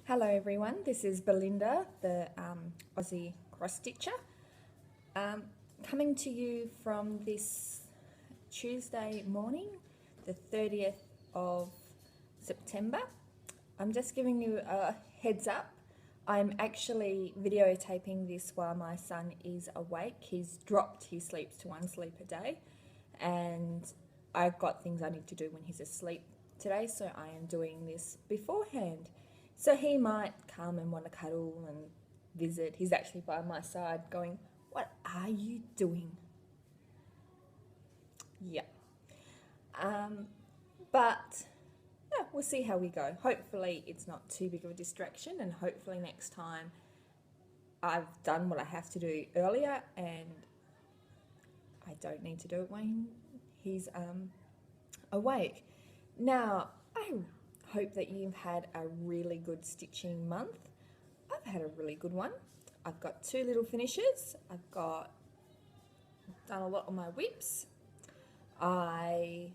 Hello everyone, this is Belinda, the Aussie cross stitcher, coming to you from this Tuesday morning, the 30th of September. I'm just giving you a heads up. I'm actually videotaping this while my son is awake. He's dropped his sleeps to 1 sleep a day, and I've got things I need to do when he's asleep today, so I am doing this beforehand. So he might come and want to cuddle and visit. He's actually by my side going, "What are you doing?" Yeah. But yeah, we'll see how we go. Hopefully it's not too big of a distraction, and hopefully next time I've done what I have to do earlier and I don't need to do it when he's awake. Now, I hope that you've had a really good stitching month. I've had a really good one. I've got 2 little finishes. I've done a lot on my whips. I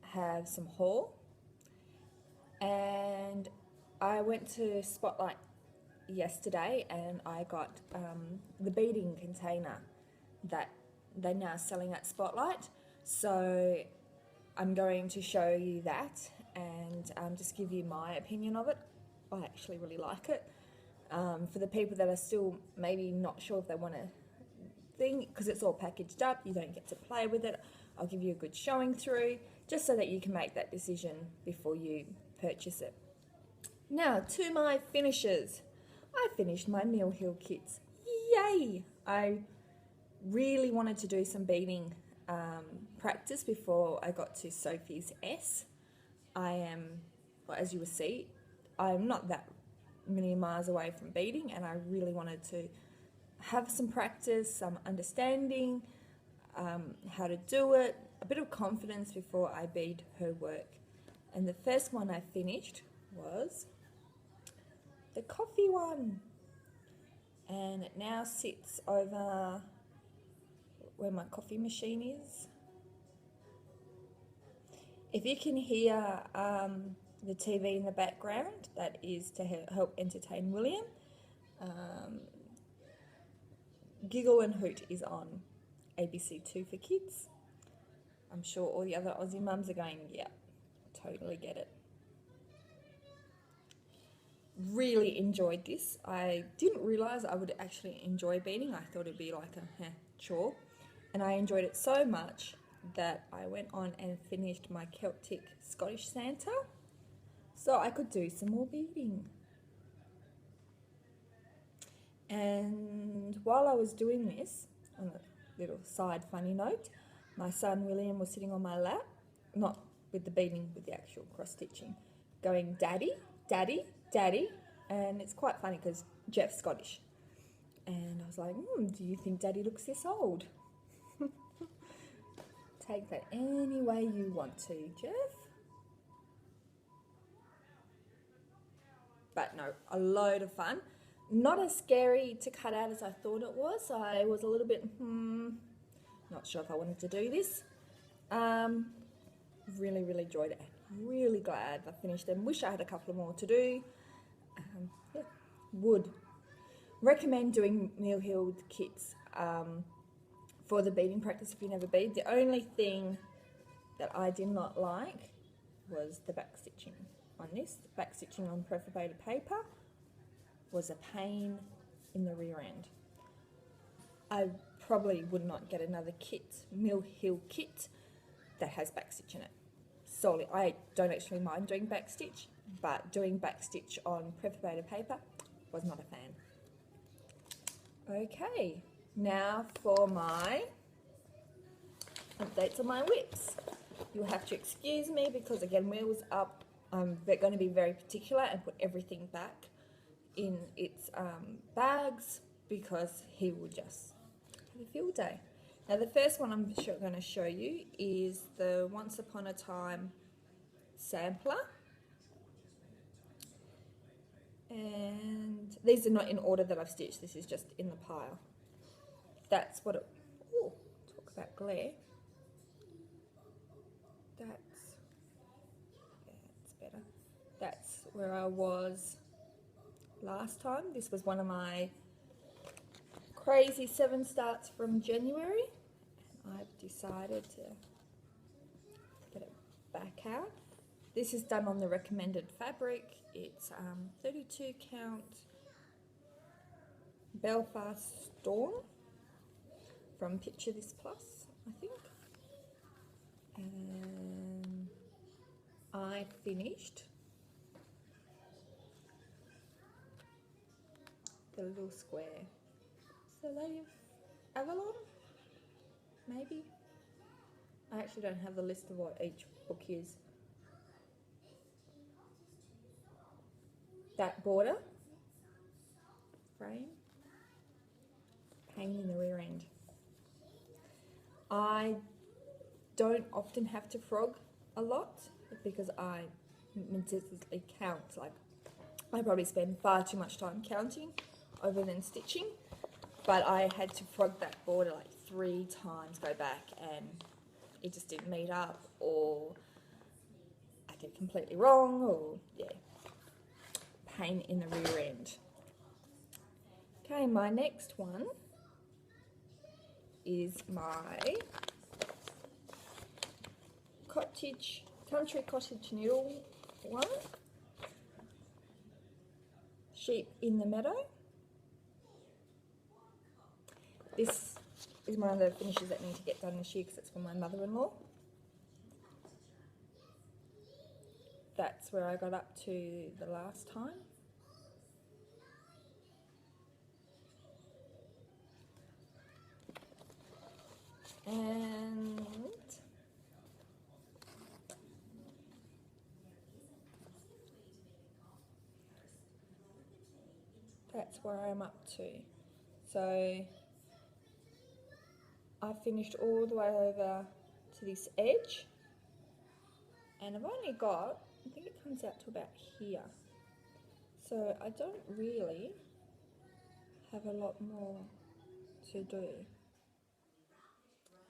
have some haul, and I went to Spotlight yesterday and I got the beading container that they're now selling at Spotlight. So I'm going to show you that and just give you my opinion of it. I actually really like it. For the people that are still maybe not sure if they want to think, because it's all packaged up, you don't get to play with it, I'll give you a good showing through just so that you can make that decision before you purchase it. Now to my finishes. I finished my Mill Hill kits. Yay! I really wanted to do some beading practice before I got to Sophie's S. Well, as you will see, I'm not that many miles away from beading, and I really wanted to have some practice, some understanding, how to do it, a bit of confidence before I bead her work. And the first one I finished was the coffee one, and it now sits over where my coffee machine is. If you can hear the TV in the background, that is to help entertain William. Giggle and Hoot is on ABC2 for kids. I'm sure all the other Aussie mums are going, yeah, totally get it. Really enjoyed this. I didn't realise I would actually enjoy beading. I thought it'd be like a chore. And I enjoyed it so much that I went on and finished my Celtic Scottish Santa so I could do some more beading. And while I was doing this, on a little side funny note, my son William was sitting on my lap, not with the beading, with the actual cross stitching, going, "Daddy, Daddy, Daddy," and it's quite funny because Jeff's Scottish. And I was like, do you think Daddy looks this old? Take that any way you want to, Jeff. But no, a load of fun. Not as scary to cut out as I thought it was. I was a little bit, not sure if I wanted to do this. Really, really enjoyed it. Really glad I finished them. Wish I had a couple more to do. Yeah, would recommend doing Mill Hill kits for the beading practice if you never bead. The only thing that I did not like was the back stitching on this. The back stitching on perforated paper was a pain in the rear end. I probably would not get another kit, Mill Hill kit, that has back stitch in it. Solely, I don't actually mind doing back stitch, but doing back stitch on perforated paper was not a fan. Okay, now for my updates on my whips. You'll have to excuse me because again, Will was up. I'm going to be very particular and put everything back in its bags because he will just have a field day. Now the first one I'm going to show you is the Once Upon a Time sampler. And these are not in order that I've stitched, this is just in the pile. That's what it, oh, talk about glare. That's better. That's where I was last time. This was one of my crazy 7 starts from January. I've decided to get it back out. This is done on the recommended fabric. It's 32 count Belfast Storm from Picture This Plus, I think. And I finished the little square. So Lady of Avalon, maybe? I actually don't have the list of what each book is. That border, frame, pain in the rear end. I don't often have to frog a lot because I meticulously count. Like, I probably spend far too much time counting over than stitching, but I had to frog that border like 3 times, go back, and it just didn't meet up, or I did completely wrong, or yeah, pain in the rear end. Okay, my next one is my country cottage needle one, Sheep in the Meadow. This is one of the finishes that need to get done this year because it's for my mother-in-law. That's where I got up to the last time. And that's where I'm up to. So I finished all the way over to this edge, and I've only got, I think it comes out to about here. So I don't really have a lot more to do.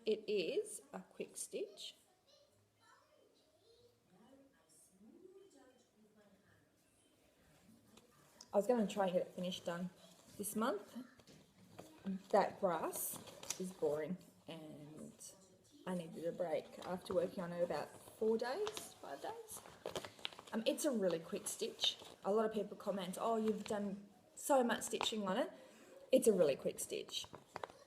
It is a quick stitch. I was going to try and get it finished done this month. That grass is boring and I needed a break after working on it about 4 days, 5 days. It's a really quick stitch. A lot of people comment, oh, you've done so much stitching on it. It's a really quick stitch.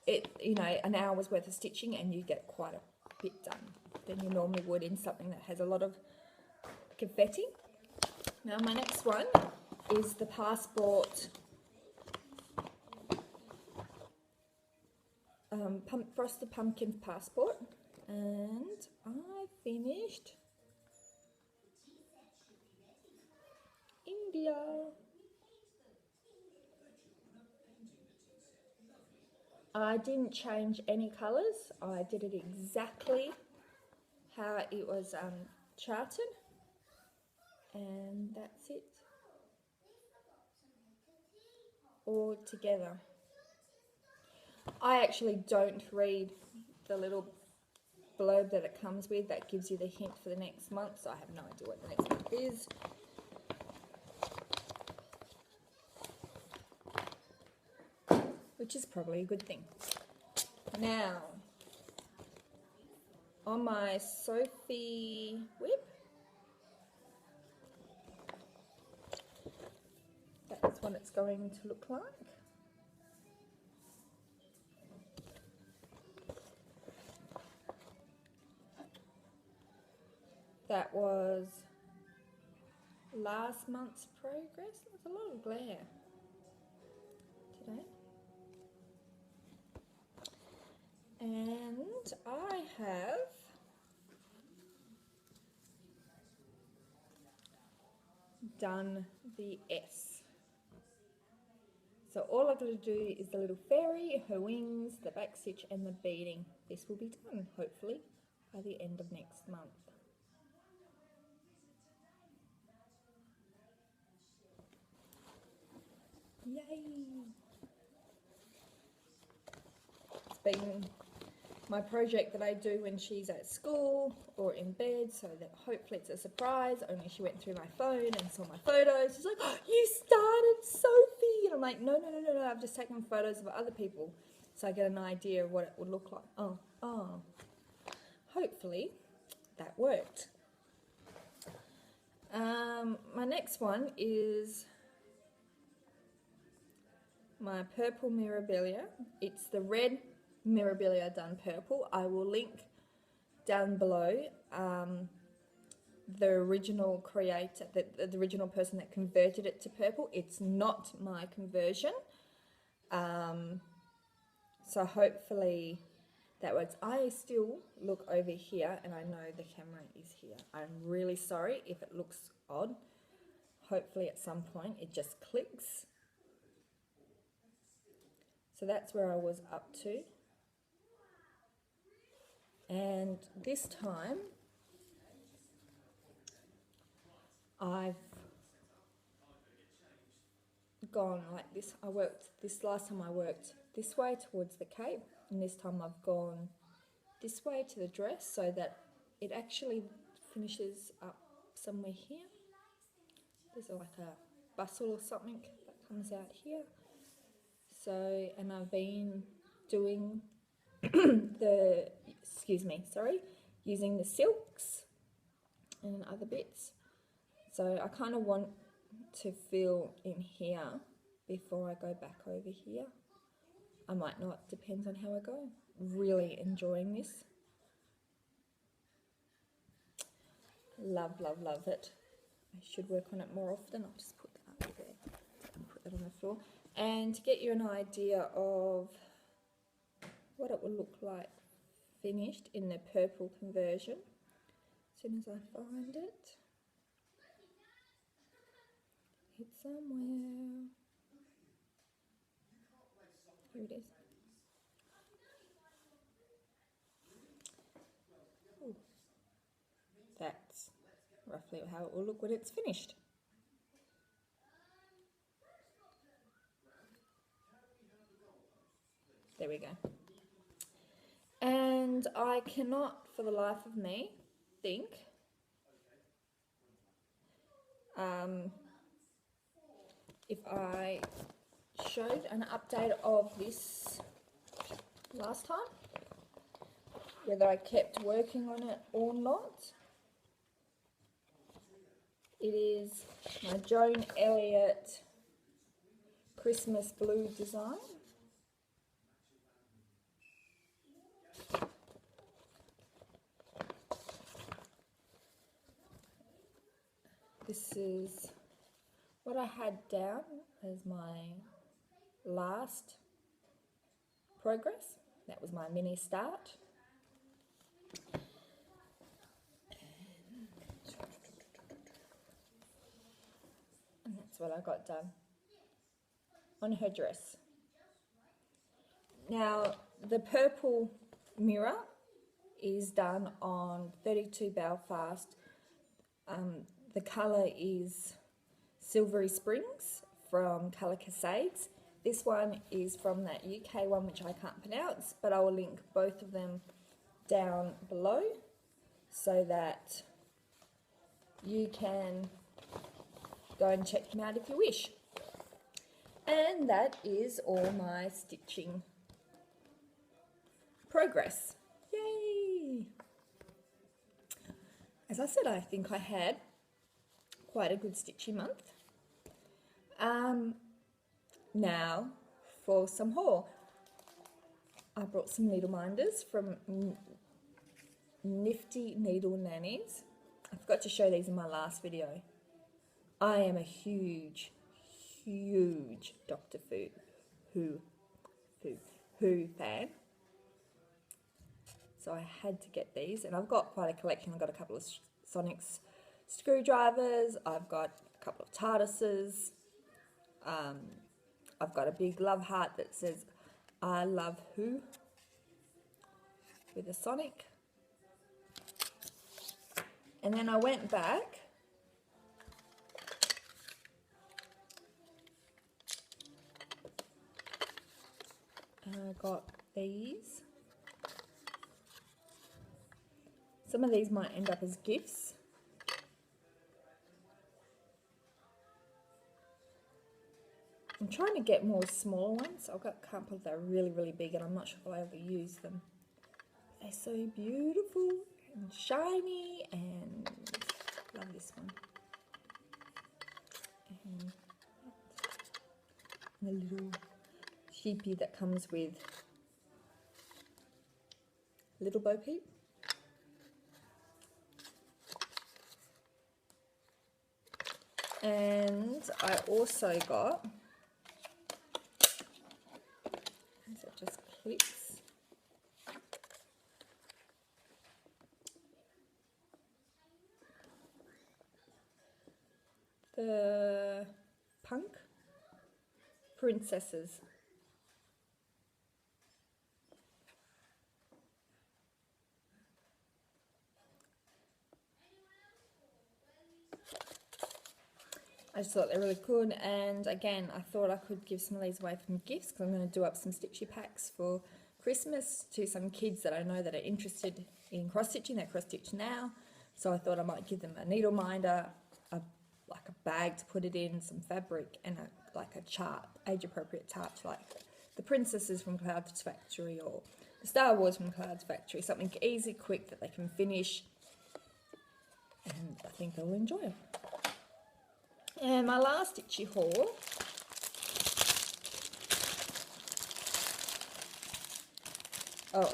You know, an hour's worth of stitching and you get quite a bit done than you normally would in something that has a lot of confetti. Now my next one is the Passport Frosted Pumpkin Passport, and I finished India. I didn't change any colours. I did it exactly how it was charted, and that's it all together. I actually don't read the little blurb that it comes with that gives you the hint for the next month, so I have no idea what the next month is. Which is probably a good thing. Now, on my Sophie whip, that's what it's going to look like. That was last month's progress. There's a lot of glare today. And I have done the S. So all I've got to do is the little fairy, her wings, the back stitch and the beading. This will be done hopefully by the end of next month. Yay! It's been my project that I do when she's at school or in bed, so that hopefully it's a surprise. Only she went through my phone and saw my photos. She's like, oh, you started, Sophie! And I'm like, no, I've just taken photos of other people, so I get an idea of what it would look like. Oh. Hopefully that worked. My next one is my purple Mirabilia. It's the red Mirabilia done purple. I will link down below the original creator, the original person that converted it to purple. It's not my conversion. So hopefully that works. I still look over here and I know the camera is here. I'm really sorry if it looks odd. Hopefully at some point it just clicks. So that's where I was up to. And this time I've gone like this. Last time I worked this way towards the cape, and this time I've gone this way to the dress so that it actually finishes up somewhere here. There's like a bustle or something that comes out here. So, and I've been doing using the silks and other bits. So I kind of want to fill in here before I go back over here. I might not, depends on how I go. Really enjoying this. Love it. I should work on it more often. I'll just put that up there and put that on the floor. And to get you an idea of what it will look like finished in the purple conversion, as soon as I find it, it's somewhere. Here it is. Ooh. That's roughly how it will look when it's finished. There we go. And I cannot for the life of me think if I showed an update of this last time, whether I kept working on it or not. It is my Joan Elliott Christmas Blue design. This is what I had down as my last progress. That was my mini start. And that's what I got done on her dress. Now, the purple Mira is done on 32 Belfast. The colour is Silvery Springs from Colour Cascades. This one is from that UK one, which I can't pronounce, but I will link both of them down below so that you can go and check them out if you wish. And that is all my stitching progress. Yay! As I said, I think I had quite a good stitching month. Now for some haul. I brought some needle minders from Nifty Needle Nannies. I forgot to show these in my last video. I am a huge Doctor Who fan. So I had to get these, and I've got quite a collection. I've got a couple of Sonics screwdrivers, I've got a couple of TARDISes, I've got a big love heart that says I love Who with a Sonic. And then I went back and I got these. Some of these might end up as gifts. I'm trying to get more smaller ones. I've got a couple that are really, really big and I'm not sure if I'll ever use them. They're so beautiful and shiny, and love this one. And the little sheepy that comes with little Bo Peep. And I also got, so it just clicks, the Punk Princesses. I just thought they're really good, and again I thought I could give some of these away from gifts because I'm going to do up some stitchy packs for Christmas to some kids that I know that are interested in cross stitching. They cross stitch now, so I thought I might give them a needle minder, like a bag to put it in, some fabric, and like a chart, age appropriate chart, like the princesses from Cloud's Factory or the Star Wars from Cloud's Factory, something easy, quick that they can finish, and I think they'll enjoy it. And my last stitchy haul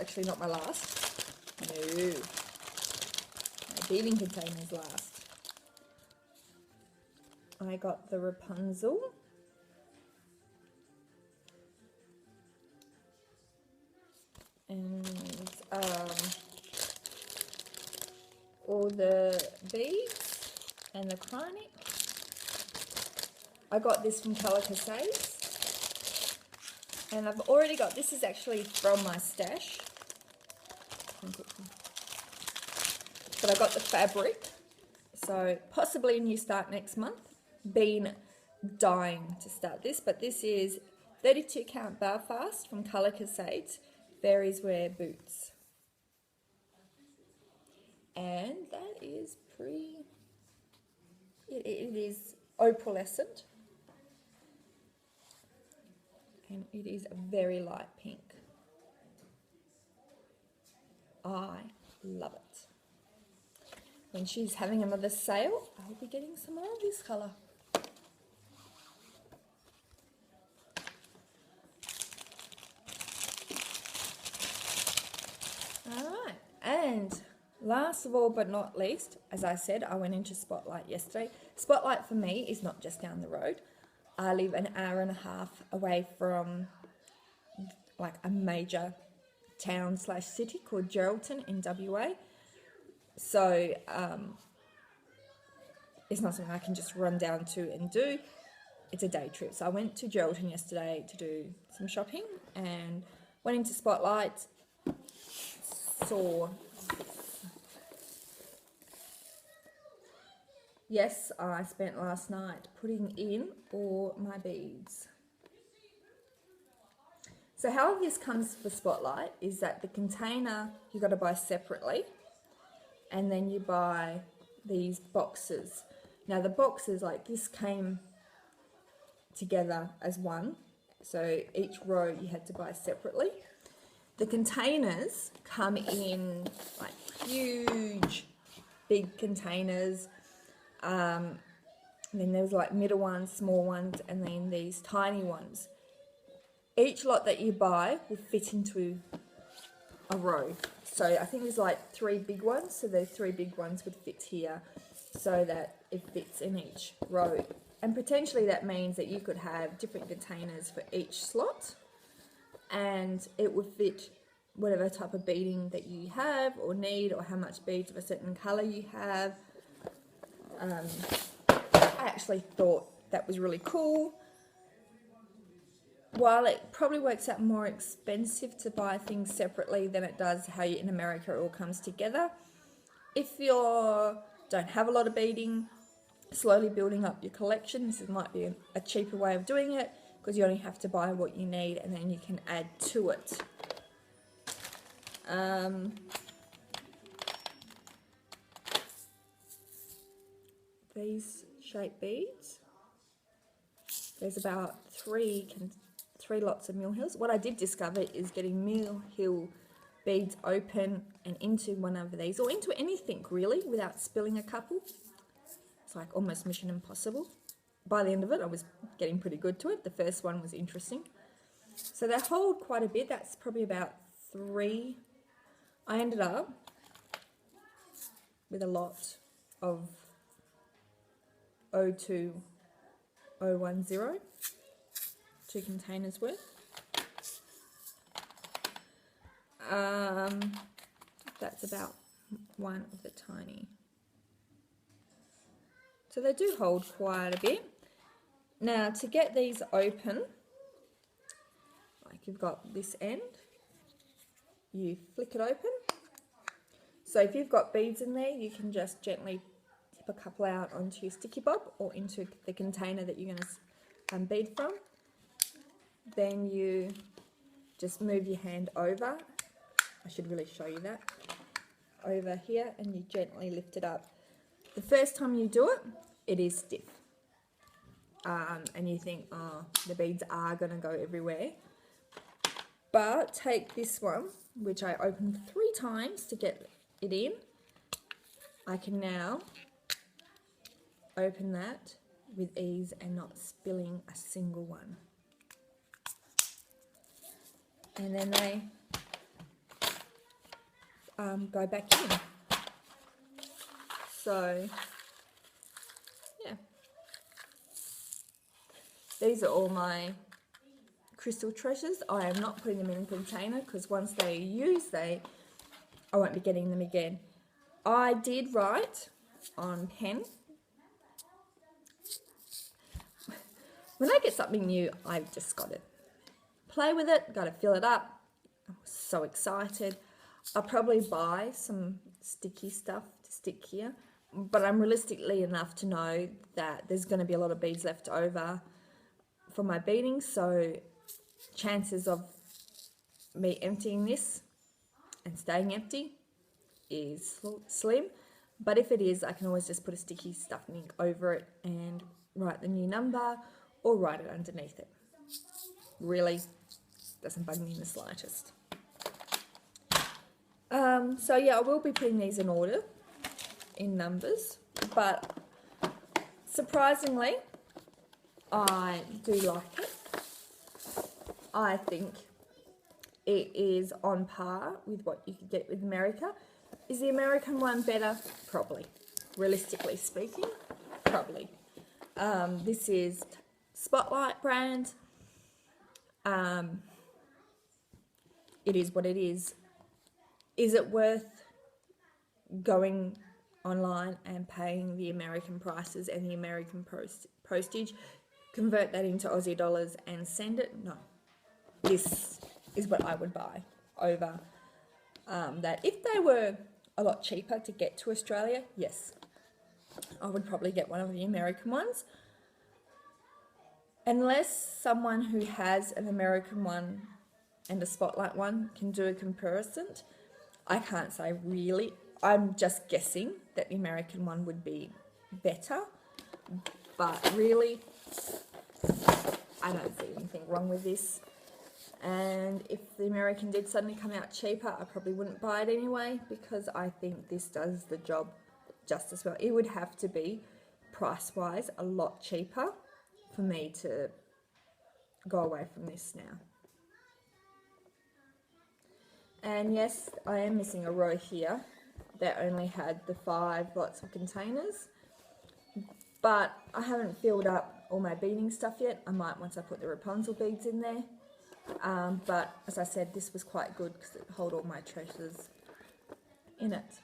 actually not my last, no, my beading container's last. I got the Rapunzel, and all the beads and the Chromatic. I got this from Colour Cascades, and I've already got, this is actually from my stash, but I got the fabric, so possibly a new start next month. Been dying to start this, but this is 32 count Belfast from Colour Cascades, Fairies Wear Boots, and that is pretty, it is opalescent. And it is a very light pink. I love it. When she's having another sale, I'll be getting some more of this colour. Alright, and last of all but not least, as I said, I went into Spotlight yesterday. Spotlight for me is not just down the road. I live an hour and a half away from like a major town / city called Geraldton in WA. So it's not something I can just run down to and do. It's a day trip. So I went to Geraldton yesterday to do some shopping and went into Spotlight, saw, yes, I spent last night putting in all my beads. So how this comes for Spotlight is that the container you got to buy separately, and then you buy these boxes. Now the boxes like this came together as one, so each row you had to buy separately. The containers come in like huge, big containers. And then there's like middle ones, small ones, and then these tiny ones. Each lot that you buy will fit into a row. So I think there's like 3 big ones, so those 3 big ones would fit here so that it fits in each row. And potentially that means that you could have different containers for each slot, and it would fit whatever type of beading that you have or need, or how much beads of a certain colour you have. I actually thought that was really cool. While it probably works out more expensive to buy things separately than it does how in America it all comes together, if you don't have a lot of beading, slowly building up your collection, this might be a cheaper way of doing it, because you only have to buy what you need and then you can add to it. these shape beads. There's about three lots of mill hills. What I did discover is getting mill hill beads open and into one of these, or into anything really, without spilling a couple. It's like almost mission impossible. By the end of it, I was getting pretty good to it. The first one was interesting. So they hold quite a bit. That's probably about 3. I ended up with a lot of 02010, 2 containers worth. That's about one of the tiny. So they do hold quite a bit. Now to get these open, like you've got this end, you flick it open. So if you've got beads in there, you can just gently tip a couple out onto your sticky bob or into the container that you're going to bead from. Then you just move your hand over. I should really show you that. Over here, and you gently lift it up. The first time you do it, it is stiff. And you think, oh, the beads are going to go everywhere. But take this one, which I opened 3 times to get it in. I can now open that with ease and not spilling a single one. And then they go back in. So, yeah. These are all my crystal treasures. I am not putting them in a container because once they are used, I won't be getting them again. I did write on pen. When I get something new, I've just got to play with it, got to fill it up. I was so excited. I'll probably buy some sticky stuff to stick here, but I'm realistically enough to know that there's going to be a lot of beads left over for my beading, so chances of me emptying this and staying empty is slim. But if it is, I can always just put a sticky stuffing ink over it and write the new number or write it underneath it. Really doesn't bug me in the slightest. So yeah, I will be putting these in order, in numbers, but surprisingly, I do like it. I think it is on par with what you could get with America. Is the American one better? Probably. Realistically speaking, probably. This is Spotlight brand. It is what it is. Is it worth going online and paying the American prices and the American postage, convert that into Aussie dollars and send it? No. This is what I would buy over that. If they were a lot cheaper to get to Australia, yes, I would probably get one of the American ones. Unless someone who has an American one and a Spotlight one can do a comparison, I can't say really. I'm just guessing that the American one would be better, but really, I don't see anything wrong with this. And if the American did suddenly come out cheaper, I probably wouldn't buy it anyway, because I think this does the job just as well. It would have to be, price-wise, a lot cheaper for me to go away from this now. And yes, I am missing a row here that only had the 5 lots of containers, but I haven't filled up all my beading stuff yet. I might once I put the Rapunzel beads in there, but as I said, this was quite good because it held all my treasures in it.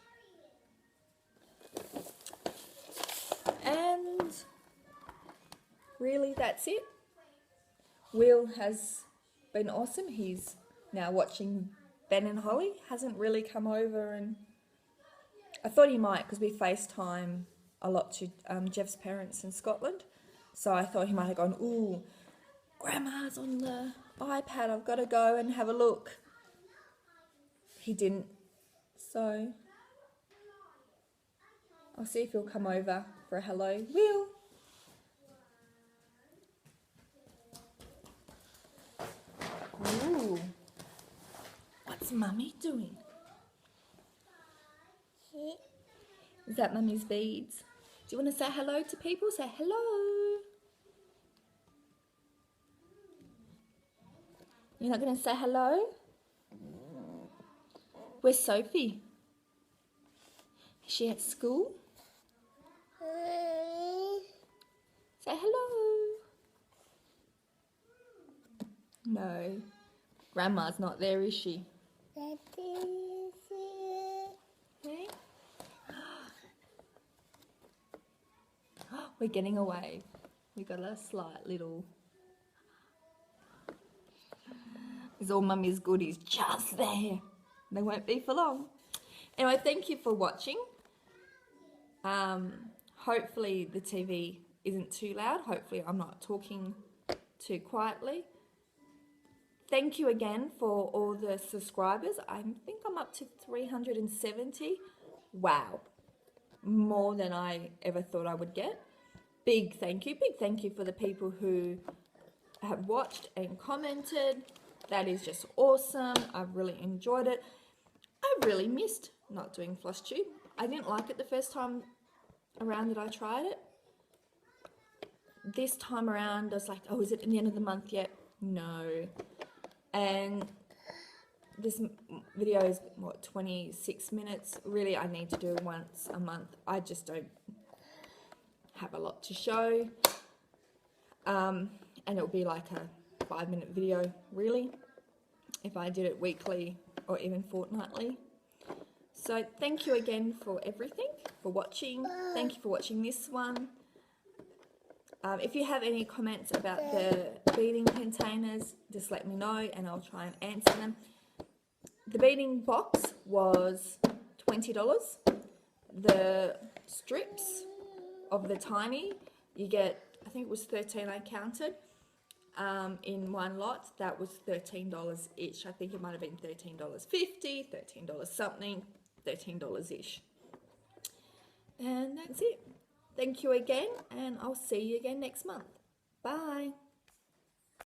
And really, that's it. Will has been awesome. He's now watching Ben and Holly. Hasn't really come over, and I thought he might because we FaceTime a lot to Jeff's parents in Scotland. So I thought he might have gone, ooh, Grandma's on the iPad, I've got to go and have a look. He didn't. So I'll see if he'll come over for a hello. Will. Ooh. What's Mummy doing? Is that Mummy's beads? Do you want to say hello to people? Say hello. You're not going to say hello? Where's Sophie? Is she at school? Say hello. No. Grandma's not there, is she? Hey? We're getting away. We got a slight little... There's all Mummy's goodies just there. They won't be for long. Anyway, thank you for watching. Hopefully the TV isn't too loud. Hopefully I'm not talking too quietly. Thank you again for all the subscribers. I think I'm up to 370. Wow. More than I ever thought I would get. Big thank you. Big thank you for the people who have watched and commented. That is just awesome. I've really enjoyed it. I really missed not doing floss tube. I didn't like it the first time around that I tried it. This time around I was like, oh, is it in the end of the month yet? No. And this video is what, 26 minutes. Really, I need to do it once a month. I just don't have a lot to show. And it'll be like a 5-minute video, really, if I did it weekly or even fortnightly. So thank you again for everything, for watching. Thank you for watching this one. If you have any comments about the beading containers, just let me know and I'll try and answer them. The beading box was $20. The strips of the tiny, you get, I think it was 13 I counted, in one lot. That was $13 each. I think it might have been $13.50, $13 something, $13-ish. And that's it. Thank you again, and I'll see you again next month. Bye.